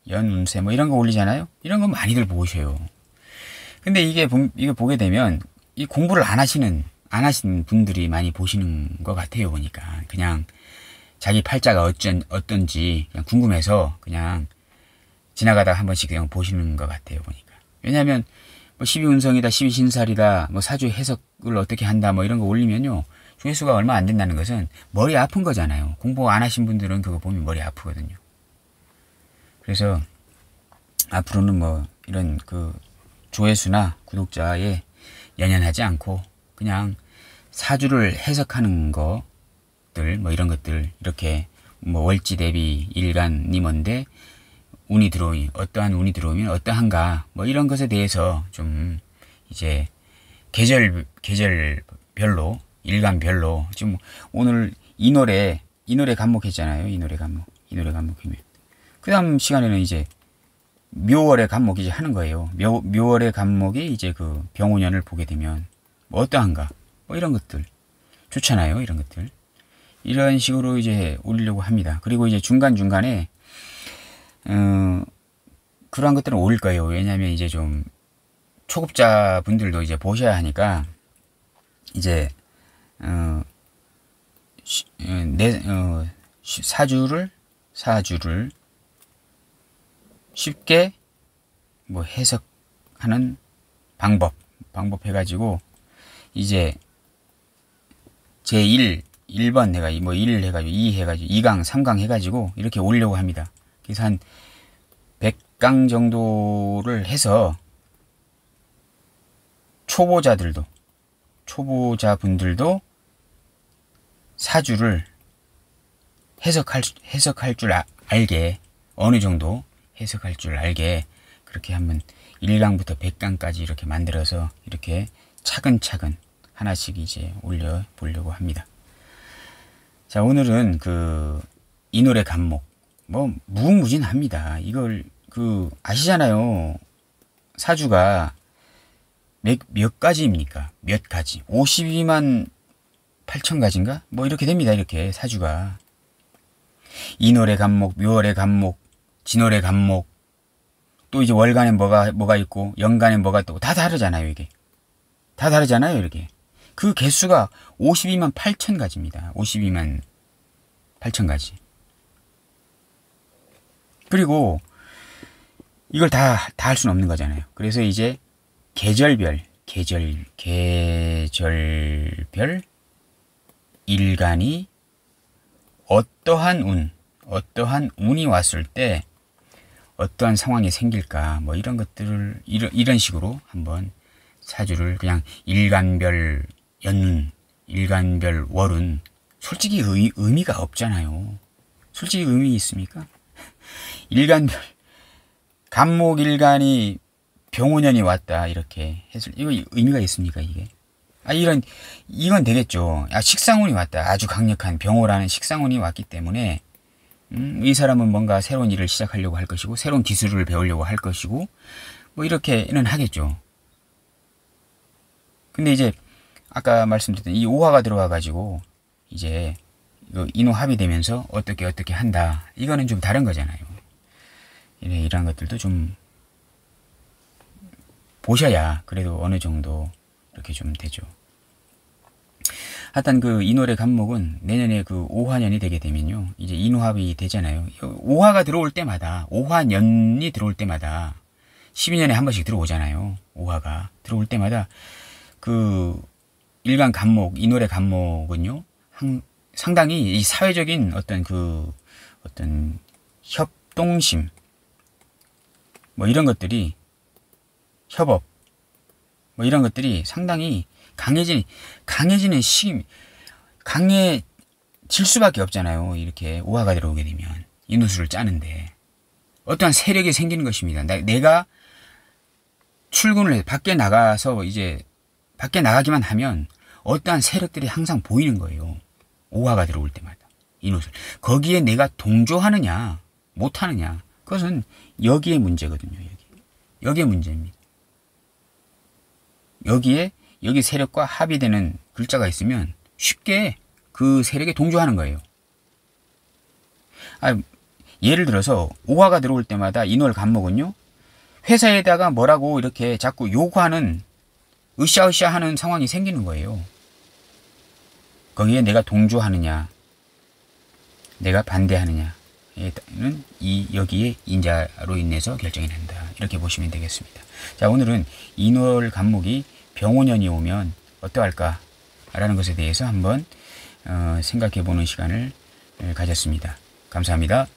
연운세 뭐 이런 거 올리잖아요. 이런 거 많이들 보셔요. 근데 이게 보게 되면 이 공부를 안 하시는 분들이 많이 보시는 것 같아요, 보니까. 그냥 자기 팔자가 어떤지 그냥 궁금해서 그냥 지나가다가 한 번씩 그냥 보시는 것 같아요, 보니까. 왜냐하면 뭐 12운성이다, 12신살이다, 뭐 사주 해석을 어떻게 한다, 뭐 이런 거 올리면요, 조회수가 얼마 안 된다는 것은 머리 아픈 거잖아요. 공부 안 하신 분들은 그거 보면 머리 아프거든요. 그래서 앞으로는 뭐 이런 그 조회수나 구독자에 연연하지 않고 그냥 사주를 해석하는 것들, 뭐 이런 것들, 이렇게 뭐 월지 대비 일간이 뭔데, 어떠한 운이 들어오면 어떠한가, 뭐 이런 것에 대해서 좀 이제 계절별로, 일간별로, 지금 오늘 이 노래 간목했잖아요. 이 노래 간목이면 그 다음 시간에는 이제 묘월의 간목이 이제 하는 거예요. 묘월의 간목이 이제 그 병오년을 보게 되면 뭐 어떠한가, 뭐 이런 것들 좋잖아요. 이런 것들 이런 식으로 이제 올리려고 합니다. 그리고 이제 중간중간에 그러한 것들은 올릴 거예요. 왜냐하면 이제 좀 초급자 분들도 이제 보셔야 하니까, 이제 사주를 쉽게 뭐 해석하는 방법 해가지고 이제 제1번 해가지고 뭐 1 해가지고 2 해가지고 2강 3강 해가지고 이렇게 올리려고 합니다. 그래서 한 100강 정도를 해서 초보자분들도 사주를 해석할 줄 알게, 어느 정도 해석할 줄 알게 그렇게 한번 1강부터 100강까지 이렇게 만들어서 이렇게 차근차근 하나씩 이제 올려보려고 합니다. 자, 오늘은 이 노래 간목, 뭐 무궁무진합니다. 이걸 아시잖아요. 사주가 몇 가지입니까? 몇 가지? 52만 8천 가지인가? 뭐 이렇게 됩니다. 이렇게 사주가. 인월의 간목, 묘월의 간목, 진월의 간목, 또 이제 월간에 뭐가 있고, 연간에 뭐가 있고, 다 다르잖아요, 이게. 다 다르잖아요, 이렇게. 그 개수가 52만 8천 가지입니다. 52만 8천 가지. 그리고 이걸 다 할 수는 없는 거잖아요. 그래서 이제 계절별 일간이 어떠한 운이 왔을 때 어떠한 상황이 생길까, 뭐 이런 것들을 이런 식으로 한번 사주를 그냥 일간별 연운, 일간별 월운, 솔직히 의미가 없잖아요. 솔직히 의미 있습니까? 일간별 간목 일간이 병오년이 왔다 이렇게 해서 이거 의미가 있습니까, 이게? 이건 되겠죠. 식상운이 왔다. 아주 강력한 병오라는 식상운이 왔기 때문에 이 사람은 뭔가 새로운 일을 시작하려고 할 것이고, 새로운 기술을 배우려고 할 것이고, 뭐 이렇게는 하겠죠. 근데 이제 아까 말씀드렸던 이 오화가 들어와 가지고 이제 인호합이 되면서 어떻게 한다. 이거는 좀 다른 거잖아요. 이런 것들도 좀 보셔야 그래도 어느 정도 이렇게 좀 되죠. 하여튼 인월의 간목은 내년에 오화년이 되게 되면요, 이제 인호합이 되잖아요. 오화가 들어올 때마다, 오화년이 들어올 때마다 12년에 한 번씩 들어오잖아요. 오화가 들어올 때마다 일간 간목, 인월의 간목은요, 상당히 이 사회적인 어떤 협동심, 뭐 이런 것들이, 협업, 뭐 이런 것들이 상당히 강해지는 강해질 수밖에 없잖아요. 이렇게 오화가 들어오게 되면 인호수를 짜는데 어떠한 세력이 생기는 것입니다. 내가 출근을 해서 밖에 나가기만 하면 어떠한 세력들이 항상 보이는 거예요. 오화가 들어올 때마다 인호술. 거기에 내가 동조하느냐 못하느냐, 그것은 여기에 문제거든요. 여기에 문제입니다. 여기 세력과 합의되는 글자가 있으면 쉽게 그 세력에 동조하는 거예요. 예를 들어서 오화가 들어올 때마다 인월 간목은요, 회사에다가 뭐라고 이렇게 자꾸 요구하는, 으쌰으쌰 하는 상황이 생기는 거예요. 거기에 내가 동조하느냐, 내가 반대하느냐는 여기에 인자로 인해서 결정이 난다. 이렇게 보시면 되겠습니다. 자, 오늘은 인월 간목이 병오년이 오면 어떠할까 라는 것에 대해서 한번 생각해 보는 시간을 가졌습니다. 감사합니다.